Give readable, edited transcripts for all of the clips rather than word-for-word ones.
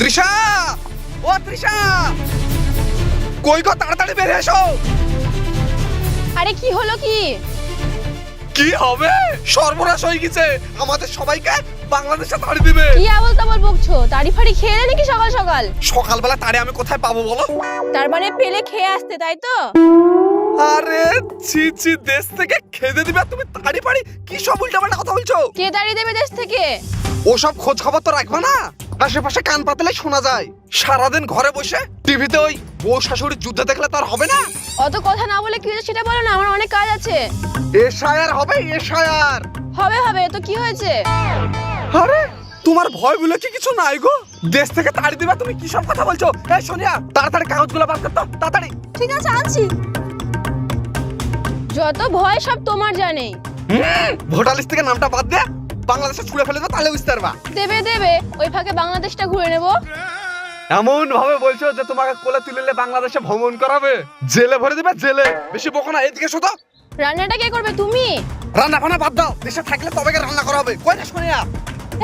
তৃষা, ও তৃষা, কই গো, তাড়াতাড়ি বেরিয়ে এসো। আরে কি হলো কি? কি হবে, সর্বনাশ হয়ে গেছে, আমাদের সবাইকে বাংলাদেশে তাড়ি দিবে। কি আবল তাবল বকছো? তাড়ি ফাড়ি খেয়ে এলে নাকি সকাল সকাল? সকালবেলা তাড়ি আমি কোথায় পাবো বলো? তার মানে পেলে খেয়ে আসতে, তাই তো? আরে ছি ছি, দেশ থেকে খেতে দিবে, তুমি তাড়ি পাড়ি কি সব উল্টাপাল্টা কথা বলছো? কে তাড়ি দেবে দেশ থেকে? ওসব খোঁজ খবর তো রাখবে না, আশেপাশে কান পাতলে শোনা যায়। সারাদিন ঘরে বসে টিভিতে ওই বউ শাশুড়ির যুদ্ধ দেখলে তো আর হবে না। অত কথা না বলে কি হয়েছে সেটা বলো না, আমার অনেক কাজ আছে। এসআইআর হবে, এসআইআর। হবে হবে, তো কি হয়েছে? আরে তোমার ভয় বলে কি কিছু নাই গো, দেশ থেকে তাড়ি দিবা, তুমি কি সব কথা বলছো? এই সোনিয়া, তাড়াতাড়ি কাগজগুলো বার কর তো, তাড়াতাড়ি। ঠিক আছে, আনছি। যত ভয় সব তোমার জানে। ভোটার লিস্ট থেকে নামটা বাদ দে, বাংলাদেশে ছুড়ে ফেলে দাও, তাহলে বুঝতে পারবা। দেবে দেবে, ওই ফাঁকে বাংলাদেশটা ঘুরে নেব। এমন ভাবে বলছো যে তোমাকে কোলে তুলে বাংলাদেশে ভ্রমণ করাবে, জেলে ভরে দিবে, জেলে। বেশি বকো না, এদিকে শোধো। রান্নাটা কে করবে, তুমি? রান্না ফান্না বাদ দাও, দেশে থাকলে তবে রান্না করা হবে। কই না সোনিয়া?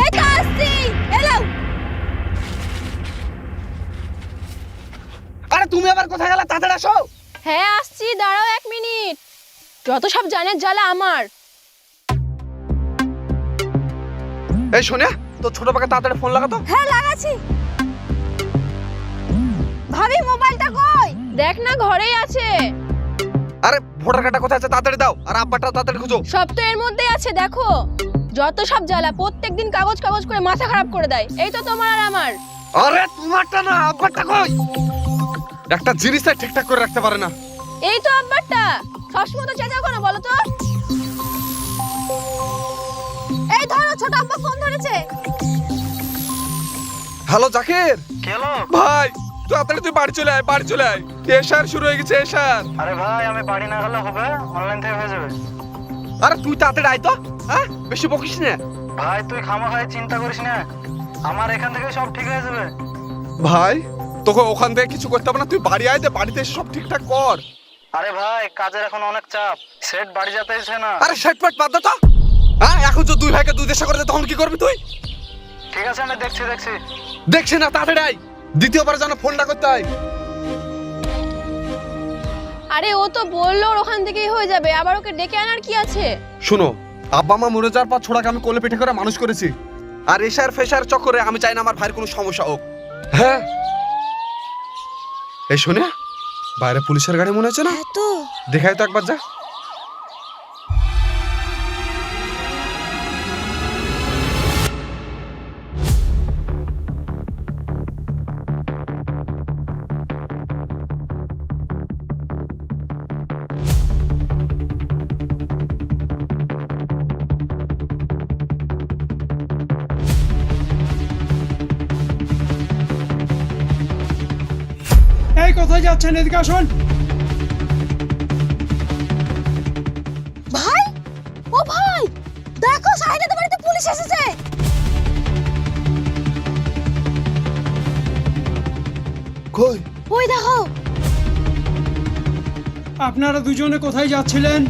এই তো আসছি, এলাও। আরে তুমি আবার কোথায় গেলা, তাড়াতাড়ি আসো। হ্যাঁ আসছি, দাঁড়াও 1 মিনিট। যত সব জানের জ্বালা আমার। এই সোনিয়া, তো ছোট পাকে তাড়াতাড়ি ফোন লাগাতো। হ্যাঁ লাগাচ্ছি। ভাবি মোবাইলটা কই? দেখ না, ঘরেই আছে। আরে ভোটার কার্ডটা কোথায় আছে, তাড়াতাড়ি দাও। আর আব্বাটাও তাড়াতাড়ি খুঁজো। সব তো এর মধ্যেই আছে, দেখো। যত সব জ্বালা, প্রত্যেকদিন কাগজ কাগজ করে মাথা খারাপ করে দেয়। এই তো তোমার আর আমার। আরে তোমারটা না, আব্বারটা কই? একটা জিনিসটাই ঠিকঠাক করে রাখতে পারে না। এই তো আব্বারটা। সবসময় তো চেঁচাও কেন বলো তো? এই ধরো, ছোট আব্বা ফোন ধরেছে। হ্যালো জাকির। হ্যালো ভাই তাড়াতাড়ি তুই বাড়ি চলে আয়, বাড়ি চলে আয়, এশার শুরু হয়ে গেছে, এশার। আরে ভাই, আমি বাড়ি না গেলে হবে? অনলাইন থেকে হয়ে যাবে। আরে তুই তাড়াতাড়ি আয় তো, হ্যাঁ বেশি বকিস না। ভাই তুই খামাখায় চিন্তা করিস না, আমার এখান থেকে সব ঠিক হয়ে যাবে। ভাই তোকে ওখান থেকে কিছু করতে হবে না, তুই বাড়ি আয়, বাড়িতে এসে সব ঠিকঠাক কর। আরে ভাই, কাজের এখন অনেক চাপ, সেট বাড়ি যেতেইছে না। আরে শেটপেট বাদ দে তো। হ্যাঁ এখন তো দুই ভাইকে দুই দেশে করে দে, তখন কি করবি তুই? ঠিক আছে, আমি দেখছি। দেখছি না, তাড়াতাড়ি আয়, দ্বিতীয়বার যেন ফোনটা করতে হয়। আরে ও তো বললো ওর ওখান থেকেই হয়ে যাবে, আবার ওকে ডেকে আনার কি আছে? শোনো, আব্বা মা মরে যাওয়ার পর ছোড়াকে আমি কোলে পিঠে করে মানুষ করেছি, আর এশার ফেশার চক্করে আমি চাই না আমার ভাইয়ের কোনো সমস্যা হোক। হ্যাঁ এই শুনে, বাইরে পুলিশের গাড়ি মনে হচ্ছে না? হ্যাঁ তো। দেখাই তো একবার যা। এই কোথায় যাচ্ছেন, এদিকে আসুন। ভাই, ও ভাই, দেখো সাইডে তো বাড়িতে পুলিশ এসেছে। কই? ওই দেখো। আপনারা দুজনে কোথায় যাচ্ছিলেন?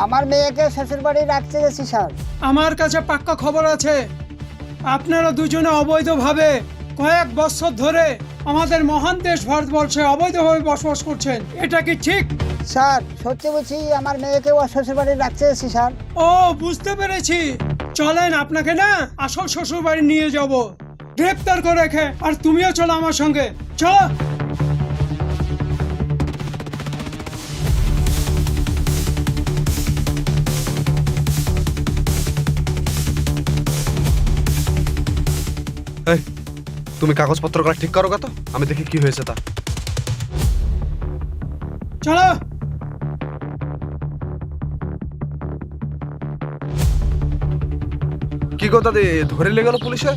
আমার মেয়েকে শ্বশুর বাড়ি রাখতে গেছি স্যার। আমার কাছে পাক্কা খবর আছে, আপনারা দুজনে অবৈধভাবে কয়েক বছর ধরে আমাদের মহান দেশ ভারতবর্ষে অবৈধভাবে বসবাস করছেন, এটা কি ঠিক? স্যার সত্যি বলছি, আমার মেয়েকে ও শ্বশুর বাড়ি রাখতে গেছি স্যার। ও বুঝতে পেরেছি, চলেন আপনাকে না আসল শ্বশুর বাড়ি নিয়ে যাব, গ্রেপ্তার করে রেখে। আর তুমিও চলো আমার সঙ্গে, চলো। এই তুমি কাগজপত্রগুলো ঠিক করো তো, আমি দেখি কি হয়েছে তা। চলো। কি গো দাদি, ধরে লেগে গেল পুলিশে?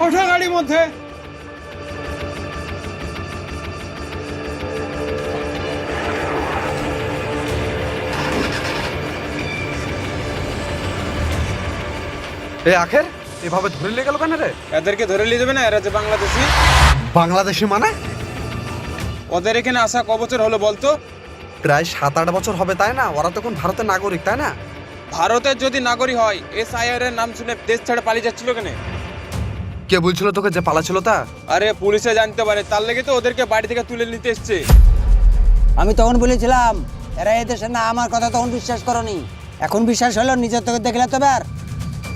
ওঠো গাড়ির মধ্যে। এই আখের এভাবে ধরে লেগে গেল কেন রে? এদেরকে ধরে নিয়ে যাবে না, এরা যে বাংলাদেশি। বাংলাদেশি মানে? ওদের এখানে আসা ক বছর হলো বলতো? প্রায় 7-8 বছর হবে, তাই না? ওরা তখন ভারতের নাগরিক, তাই না? ভারতের যদি নাগরিক হয় SIR এর নাম শুনে দেশ ছেড়ে পালিয়ে যাচ্ছিল কেন? কে বলছিল তোকে যে পালাছিল তা? আরে পুলিশে জানতে পারে, তার লেগে তো ওদেরকে বাড়ি থেকে তুলে নিতে এসছে। আমি তখন বলেছিলাম এরা এদেশে না, আমার কথা তখন বিশ্বাস করনি। এখন বিশ্বাস হলো, নিজের তোকে দেখলে তো আর।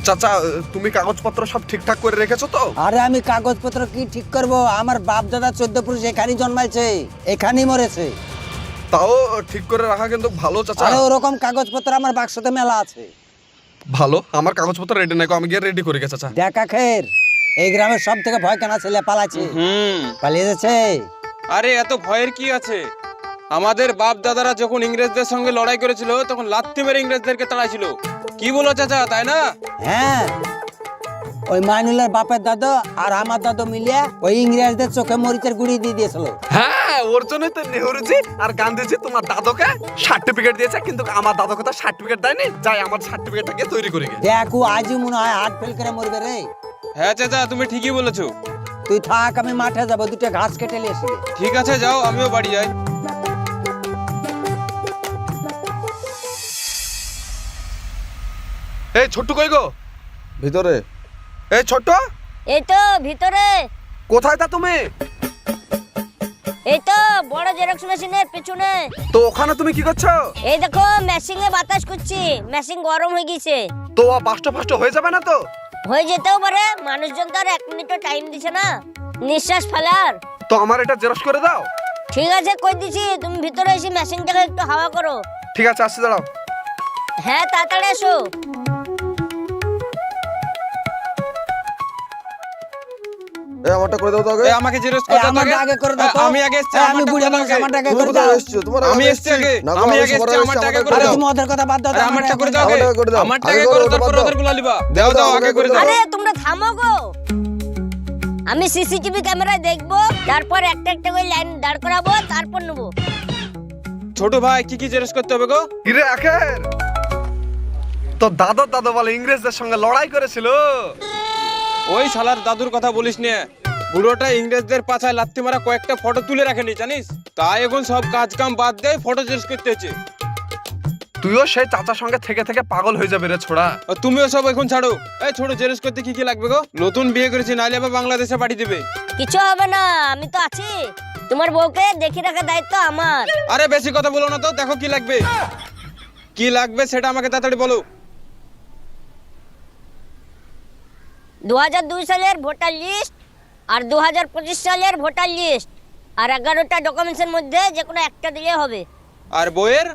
চাচা, তুমি কাগজপত্র সব ঠিকঠাক করে রেখেছো তো? আরে আমি কাগজপত্র কি ঠিক করব? আমার বাপ দাদা 14 পুরুষ এখানেই জন্মাইছে, এখানেই মরেছে। তাও ঠিক করে রাখা কিন্তু ভালো চাচা। আরে ওরকম কাগজপত্র আমার বাক্সতে মেলা আছে। ভালো, আমার কাগজপত্র রেডি নাই, আমি গিয়ে রেডি করে গে চাচা। দেখা খের, এই গ্রামের সব থেকে ভয় কানা ছেলে পালাচ্ছে, পালিয়ে যাচ্ছে। আরে এত ভয়ের কি আছে? আমাদের বাপ দাদারা যখন ইংরেজদের সঙ্গে লড়াই করেছিল তখন লাত্তি মেরে ইংরেজদেরকে তাড়াইছিল। কি বলো চাচা, তাই না? হ্যাঁ, ওই মাইনুলের বাপের দাদু আর আমার দাদু মিলিয়ে ওই ইংরেজদের চোখে মরিচের গুঁড়ি দিয়ে দিয়েছিল। হ্যাঁ, ওর জন্যই তো নেহরুজি আর গান্ধীজি তোমার দাদুকে সার্টিফিকেট দিয়েছে, কিন্তু আমার দাদুকে তো সার্টিফিকেট দেয়নি। যাই আমার সার্টিফিকেটটাকে তৈরি করে গে। দেখো আজই মনে হয় হার্ট ফেল করে মরবে রে। হ্যাঁ চাচা, তুমি ঠিকই বলেছো। তুই থাক, আমি মাঠে যাবো, দুটো ঘাস কেটে নিয়ে আসি। ঠিক আছে, যাও, আমিও বাড়ি যাই। এই ছোট্টু কই গো? ভিতরে। এই ছোট্ট, এই তো ভিতরে। কোথায় তা তুমি? এই তো বড় জেরক্স মেশিনের পিছনে। তো ওখানে তুমি কি করছো? এই দেখো মেশিন এ বাতাস করছি, মেশিন গরম হয়ে গেছে। তো বাস্ট ফাস্ট হয়ে যাবে না তো? হয়ে যেতেও পারে, মানুষজন তো আর 1 মিনিটও টাইম দিছে না নিঃশ্বাস ফেলার। তো আমার এটা জেরক্স করে দাও। ঠিক আছে, কই দিছি, তুমি ভিতরে এসে মেশিনটাকে একটু হাওয়া করো। ঠিক আছে, আসছি, দাঁড়াও। হ্যাঁ, তাড়াতাড়ি এসো। এই আমারটা করে দাও তো আগে। এই আমাকে জেরক্স করতে দাও আমারটা আগে করে দাও তো। আমি আগে এসেছি, আমি বুড়ো মানুষ, আমারটা আগে তুমি করে কোথায় দাও। এসেছো? তোমার আমি এসেছি আগে, না, আমি আমি আগে সবার এসেছি, আগে আমারটা আগে আমারটা করে আরে দাও। তুমি ওদের কথা বাদ দাও তো, আরে আমারটা করে দাও আমারটা আগে, করে দাও। আমারটা আগে আগে করো, করো, ওটা তারপর বাদ দাও। ওদেরগুলো লিবা। দাও দাও, আগে করে দাও। আরে তোমরা থামো গো, আমি সিসিটিভি ক্যামেরায় দেখবো, তারপর একটা একটা করে লাইন দাঁড় করাবো, তারপর নেবো। ছোট ভাই, কি কি জেরক্স করতে হবে গো? কিরে আখের, তো দাদা বলে ইংরেজদের সঙ্গে লড়াই করেছিল। ওই শালার দাদুর কথা বলিস নে। বুড়োটা ইংরেজদের পাছায় লাত্তি মারা কয়েকটা ফটো তুলে রাখেনি, জানিস? তাই এখন সব কাজ কাম বাদ দিয়ে ফটো জেরক্স করতে হচ্ছে। তুইও সেই চাচার সঙ্গে থেকে থেকে পাগল হয়ে যাবে রে ছোড়া। আর তুমিও সব এখন ছাড়ো। এই ছোট জেরক্স করতে কি কি লাগবে গো? নতুন বিয়ে করেছি, নাইলে আবার বাংলাদেশে পাঠিয়ে দিবে। কিছু হবে না, আমি তো আছি। তোমার বউকে দেখে রাখার দায়িত্ব আমার। আরে বেশি কথা বলো না তো, দেখো কি লাগবে। কি লাগবে সেটা আমাকে তাড়াতাড়ি বলো। 2002 সালের ভোটার লিস্ট আর 2025 সালের ভোটার লিস্ট আর 11টা ডকুমেন্টসের মধ্যে যে কোনো একটা দিলে হবে। আর বইয়ের?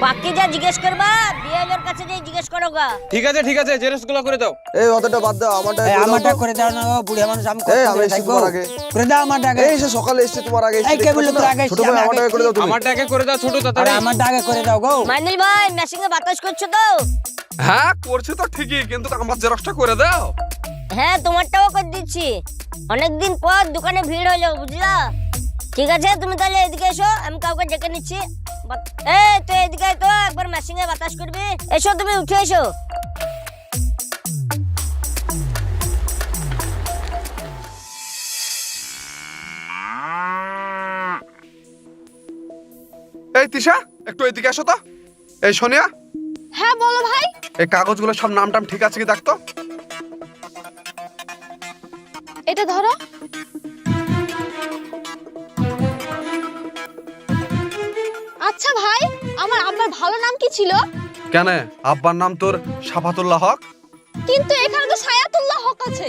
বাকি যা জিজ্ঞেস করবা বিএলওর কাছে যে জিজ্ঞেস করো গা। ঠিক আছে ঠিক আছে, জেরক্স গুলো করে দাও। এই অতটা বাদ দাও, আমারটা এই করে দাও আমারটা তো। করে দাও না, ও বুড়ো মানুষ, আমি এই, কষ্ট আমি করে এসেছি থাকবো। তোমার আগে। করে দাও আমারটা আগে। এই সে সকালে এসেছি তোমার আগে এসেছি, এই, কে দেখতে বললো পাচ্ছ তোর না? আগে ছোট এসেছি, ভাই, আমি আমারটা আগে আগে করে দাও তুমি। আমারটা আগে করে দাও ছোট, আরে তাড়াতাড়ি। আমারটা আগে করে দাও গো। মাইনুল ভাই মেশিনে বাতাস করছো তো? হ্যাঁ করছে তো ঠিকই, কিন্তু আমার জেরক্সটা করে দাও। হ্যাঁ, তোমারটাও করে দিচ্ছি। অনেকদিন পর দোকানে ভিড় হলো, বুঝলা? ঠিক আছে, তুমি তাহলে এদিকে এসো, আমি কাউকে ডেকে নিচ্ছি। এই তো এদিকে আয় তো, একবার মেশিনে বাতাস করবি। এসো, তুমি উঠে এসো। এই তিশা, একটু এদিকে আসো তো। এই সোনিয়া, হ্যাঁ বলো ভাই। এই কাগজগুলো সব নাম টাম ঠিক আছে কি দেখতো। এটা ধরো। আচ্ছা ভাই, আমার আব্বার ভালো নাম কি ছিল? কেন, আব্বার নাম তোর সাফাতুল্লাহ হক। কিন্তু এখানে তো সায়াতুল্লাহ হক আছে।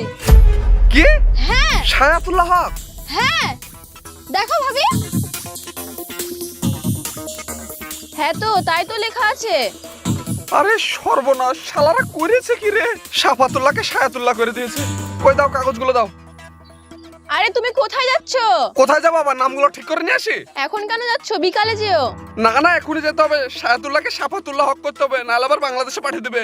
কি? হ্যাঁ সায়াতুল্লাহ হক? হ্যাঁ, দেখো ভাবি। হ্যাঁ তো, তাই তো লেখা আছে। আরে সর্বনাশ, শালারা করেছে কি রে? সাফাতুল্লাহকে সায়াতুল্লাহ করে দিয়েছে। কই দাও কাগজগুলো দাও। আরে তুমি কোথায় যাচ্ছো? কোথায় যাবো, আবার নামগুলো ঠিক করে নিয়ে আসি। এখন কেন যাচ্ছো? বিকালে যেও। না না, এখনই যেতে হবে। সায়াতুল্লাহকে সাফাতুল্লাহ হক করতে হবে, নাহলে আবার বাংলাদেশে পাঠিয়ে দেবে।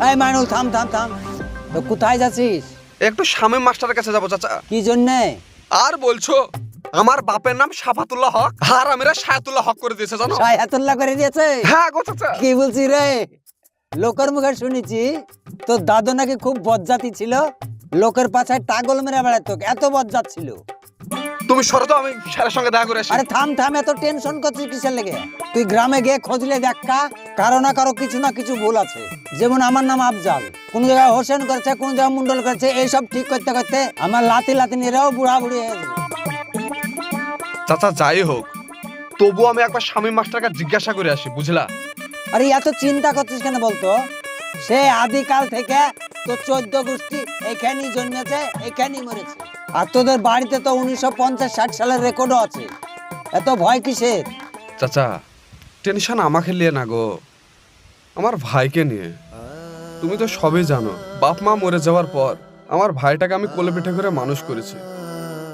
এই মাইনুল, থাম থাম থাম, তো কোথায় যাচ্ছিস? একটু শামীম মাস্টারের কাছে যাবো চাচা। কি জন্যে? আর বলছো, আমার বাপের নাম শাফাতুল্লাহ হক, আর আমিরা শায়াতুল্লাহ হক করে দিয়েছে জানো। সায়াতুল্লাহ করে দিয়েছে? হ্যাঁ গো চাচা। কি বলছি রে? লোকের মুখে শুনেছি তোর দাদু নাকি খুব বজ্জাতি ছিল, লোকের পাছায় টাগল মেরে বেড়াতো, এত বজ্জাত ছিল। তুমি সরো তো, আমি স্যারের সঙ্গে দেখা করে আসি। আরে থাম থাম, এত টেনশন করছিস কিসের লেগে? তুই গ্রামে গিয়ে খোঁজলে দেখা, কারো না কারো কিছু না কিছু ভুল আছে। যেমন আমার নাম আফজাল, কোন জায়গায় হোসেন করেছে, কোন জায়গায় মন্ডল করেছে, এইসব ঠিক করতে করতে আমার লাতি লাতি নিয়েও বুড়া বুড়ি হয়ে গেছে। চাচা যাই হোক, তবু আমি একবার স্বামী মাস্টারকে জিজ্ঞাসা করে আসি, বুঝলা? আরে এত চিন্তা করছিস কেন বলতো? সে আদিকাল থেকে তো 14 গোষ্ঠী এখানেই জন্মেছে, এখানেই মরেছে। আর তোদের বাড়িতে তো 1950-60 সালের রেকর্ডও আছে, এত ভয় কিসের? চাচা টেনশন আমাকে নিয়ে না গো, আমার ভাইকে নিয়ে। তুমি তো সবই জানো, বাপ মা মরে যাওয়ার পর আমার ভাইটাকে আমি কোলে পিঠে করে মানুষ করেছি।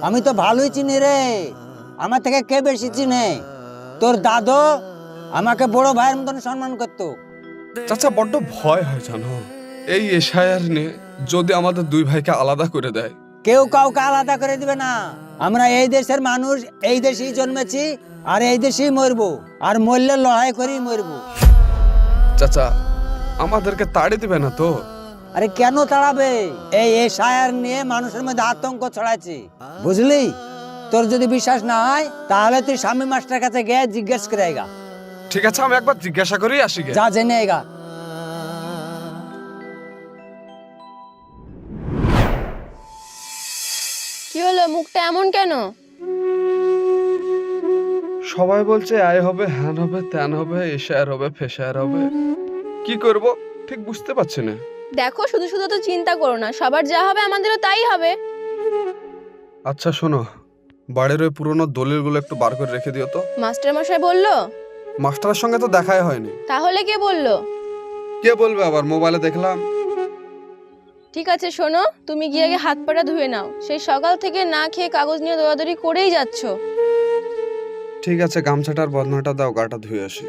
আমি তো ভালোই চিনি রে, আমার থেকে কে বেশি চিনে? তোর দাদু আমাকে বড় ভাইয়ের মতন সম্মান করতো। চাচা বড্ড ভয় হয় জানো, এই এশায়ার নিয়ে যদি আমাদের দুই ভাইকে আলাদা করে দেয়। কেউ কাউকে আলাদা করে দিবে না। আমরা এই দেশের মানুষ, এই দেশেই জন্মেছি আর এই দেশেই মরবো, আর মরলে লড়াই করেই মরবো। চাচা আমাদেরকে তাড়ি দিবে না তো? আরে কেন তাড়াবে? এই এশায়ার নিয়ে মানুষের মধ্যে আতঙ্ক ছড়াচ্ছে, বুঝলি? তোর যদি বিশ্বাস না হয় তাহলে তুই স্বামী মাস্টার কাছে গিয়ে জিজ্ঞেস করে আইগা। ঠিক আছে, আমি একবার জিজ্ঞাসা করেই আসি গে। যা জেনে আইগা। কি হলো, মুখটা এমন কেন? সবাই বলছে আয় হবে, হ্যান হবে, ত্যান হবে, এশায়ার হবে, ফেশায়ার হবে। কি করব ঠিক বুঝতে পারছি না। দেখো, শুধু শুধু তো চিন্তা করো না, সবার যা হবে আমাদেরও তাই হবে। আচ্ছা শোনো, বাড়ির ওই পুরনো দলিলগুলো একটু বার করে রেখে দিও তো। মাস্টার মশাই বললো? মাস্টারের সঙ্গে তো দেখাই হয়নি। তাহলে কে বললো? কে বলবে আবার, মোবাইলে দেখলাম। ঠিক আছে শোনো, তুমি গিয়ে আগে হাত পাটা ধুয়ে নাও, সেই সকাল থেকে না খেয়ে কাগজ নিয়ে দৌড়াদৌড়ি করেই যাচ্ছো। ঠিক আছে, গামছাটার বদনাটা দাও, গাটা ধুয়ে আসি।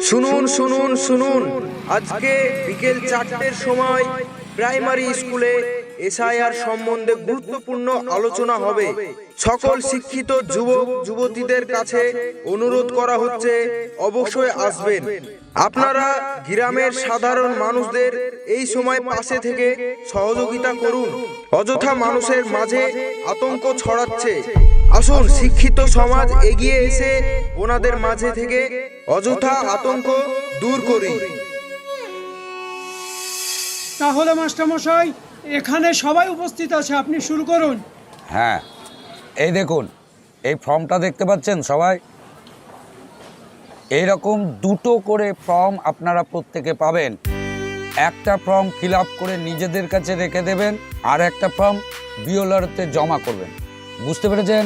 শুনুন শুনুন শুনুন, আজকে বিকেল 4টের সময় প্রাইমারি স্কুলে এসআইআর সম্বন্ধে গুরুত্বপূর্ণ আলোচনা হবে। সকল শিক্ষিত যুবক যুবতীদের কাছে অনুরোধ করা হচ্ছে অবশ্যই আসবেন। আপনারা গ্রামের সাধারণ মানুষদের এই সময় পাশে থেকে সহযোগিতা করুন, অযথা মানুষের মাঝে আতঙ্ক ছড়াচ্ছে। আসুন শিক্ষিত সমাজ এগিয়ে এসে ওনাদের মাঝে থেকে অযথা আতঙ্ক দূর করি। তাহলে মাস্টারমশাই এখানে সবাই উপস্থিত আছে, আপনি শুরু করুন। হ্যাঁ, এই দেখুন, এই ফর্মটা দেখতে পাচ্ছেন সবাই? এইরকম 2টো করে ফর্ম আপনারা প্রত্যেকে পাবেন। একটা ফর্ম ফিল আপ করে নিজেদের কাছে রেখে দেবেন, আর একটা ফর্ম বিওলারতে জমা করবেন। বুঝতে পেরেছেন?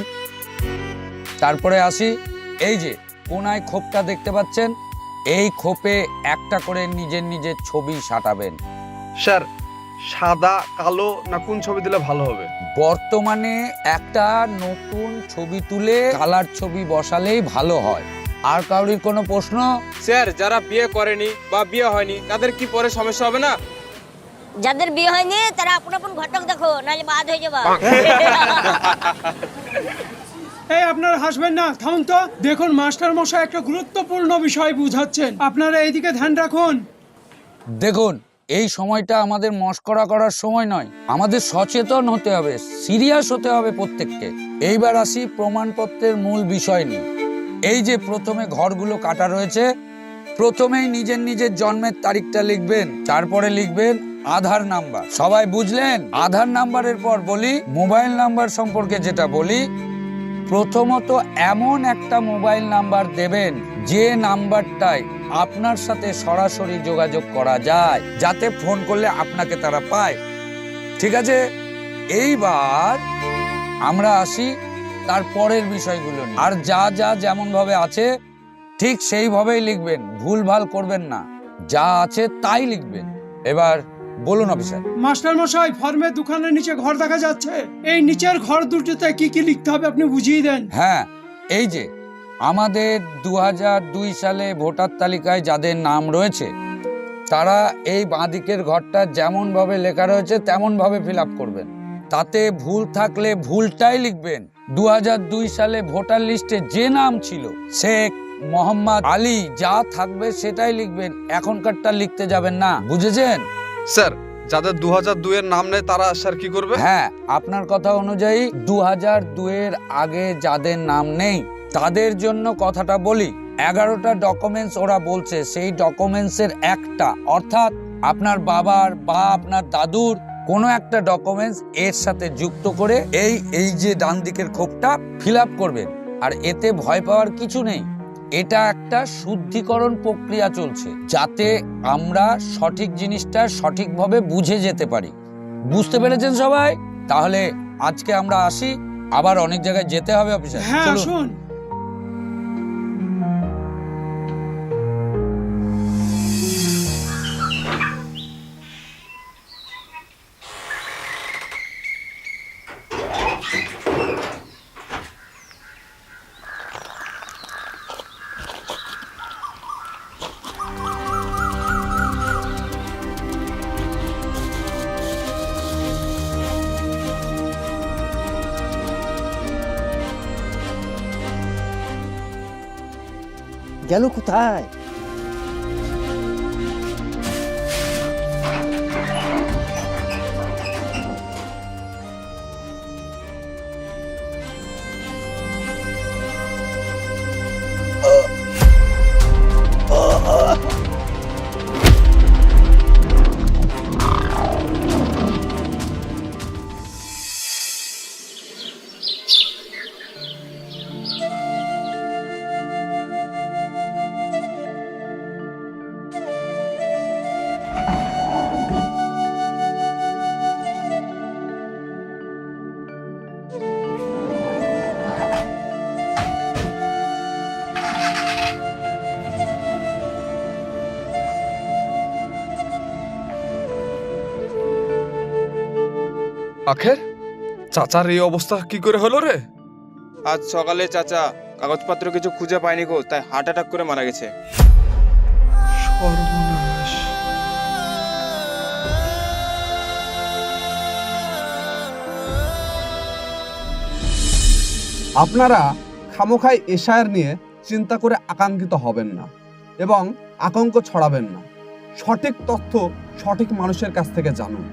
তারপরে আসি, এই যে কোনায় খোপটা দেখতে পাচ্ছেন, এই খোপে একটা করে নিজের নিজের ছবি সাঁটাবেন। স্যার সাদা কালো না কোন ছবি দিলে ভালো হবে? বর্তমানে একটা নতুন ছবি তুলে কালার ছবি বসালেই ভালো হয়। আর কারোর কোনো প্রশ্ন? স্যার, যারা বিয়ে করেনি বা বিয়ে হয়নি তাদের কি পরে সমস্যা হবে না? যাদের বিয়ে হয়নি তারা আপন আপন ঘটক দেখো, নাহলে বাদ হয়ে যাবা। এই আপনারা হাসবেন না, থামুন তো। দেখুন মাস্টার মশাই একটা গুরুত্বপূর্ণ বিষয় বুঝাচ্ছেন, আপনারা এইদিকে ধ্যান রাখুন। দেখুন, এই সময়টা আমাদের মস্করা করার সময় নয়, আমাদের সচেতন হতে হবে, সিরিয়াস হতে হবে প্রত্যেককে। এইবার আসি প্রমাণপত্রের মূল বিষয় নিয়ে। এই যে প্রথমে ঘরগুলো কাটা রয়েছে, প্রথমেই নিজের নিজের জন্মের তারিখটা লিখবেন, তারপরে লিখবেন আধার নাম্বার। সবাই বুঝলেন? আধার নাম্বারের পর বলি মোবাইল নাম্বার সম্পর্কে যেটা বলি, প্রথমত এমন একটা মোবাইল নাম্বার দেবেন যে নাম্বারটায় আপনার সাথে সরাসরি যোগাযোগ করা যায়, যাতে ফোন করলে আপনাকে তারা পায়। ঠিক আছে? এইবার আমরা আসি তারপরের বিষয়গুলো নিয়ে। আর যা যা যেমন ভাবে আছে ঠিক সেইভাবেই লিখবেন, ভুলভাল করবেন না, যা আছে তাই লিখবেন। এবার বলুন অফিসার। মাস্টার মশাই, ফর্মের দোকানের নিচে ঘর দেখা যাচ্ছে, এই নিচের ঘর দুটোতে কি কি লিখতে হবে আপনি বুঝিয়ে দেন। হ্যাঁ, এই যে আমাদের 2002 সালে ভোটার তালিকায় যাদের নাম রয়েছে তারা এই বাঁদিকের ঘরটা যেমন ভাবে লেখা রয়েছে তেমন ভাবে ফিল আপ করবেন। তাতে ভুল থাকলে ভুলটাই লিখবেন। 2002 সালে ভোটার লিস্টে যে নাম ছিল শেখ মোহাম্মদ আলী যা থাকবে সেটাই লিখবেন, এখনকারটা লিখতে যাবেন না, বুঝেছেন? স্যার, যাদের 2002 এর নাম নেই তারা স্যার কি করবে? হ্যাঁ, আপনার কথা অনুযায়ী 2002 এর আগে যাদের নাম নেই তাদের জন্য কথাটা বলি। 11টা ডকুমেন্টস ওরা বলছে, সেই ডকুমেন্টসের একটা অর্থাৎ আপনার বাবার বা আপনার দাদুর কোনো একটা ডকুমেন্টস এর সাথে যুক্ত করে এই যে ডান দিকের খোপটা ফিল আপ করবেন। আর এতে ভয় পাওয়ার কিছু নেই, এটা একটা শুদ্ধিকরণ প্রক্রিয়া চলছে যাতে আমরা সঠিক জিনিসটা সঠিকভাবে বুঝে যেতে পারি। বুঝতে পেরেছেন সবাই? তাহলে আজকে আমরা আসি, আবার অনেক জায়গায় যেতে হবে অফিসার। হ্যাঁ, চলুন। আসুন। গেল কোথায়? আখের চাচার এই অবস্থা কি করে হলো রে? আজ সকালে চাচা কাগজপত্র কিছু খুঁজে পায়নি গো, তাই হার্ট অ্যাটাক করে মারা গেছে। সর্বনাশ। আপনারা খামোখাই এশায়ের নিয়ে চিন্তা করে আকাঙ্ক্ষিত হবেন না এবং আতঙ্ক ছড়াবেন না। সঠিক তথ্য সঠিক মানুষের কাছ থেকে জানুন।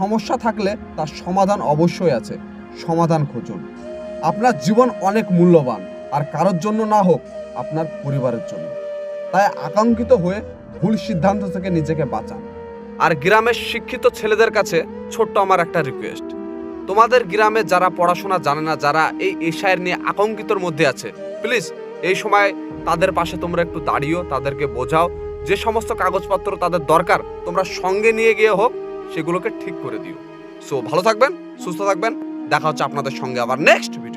সমস্যা থাকলে তার সমাধান অবশ্যই আছে, সমাধান খুঁজুন। আপনার জীবন অনেক মূল্যবান, আর কারোর জন্য না হোক, আপনার পরিবারের জন্য। তাই আকাঙ্ক্ষিত হয়ে ভুল সিদ্ধান্ত থেকে নিজেকে বাঁচান। আর গ্রামের শিক্ষিত ছেলেদের কাছে ছোট্ট আমার একটা রিকোয়েস্ট, তোমাদের গ্রামে যারা পড়াশোনা জানে না, যারা এই এশায়ের নিয়ে আতঙ্কিতর মধ্যে আছে, প্লিজ এই সময় তাদের পাশে তোমরা একটু দাঁড়িও, তাদেরকে বোঝাও যে সমস্ত কাগজপত্র তাদের দরকার তোমরা সঙ্গে নিয়ে গিয়ে হোক সেগুলোকে ঠিক করে দিও। সো ভালো থাকবেন, সুস্থ থাকবেন, দেখা হচ্ছে আপনাদের সঙ্গে আবার নেক্সট ভিডিও।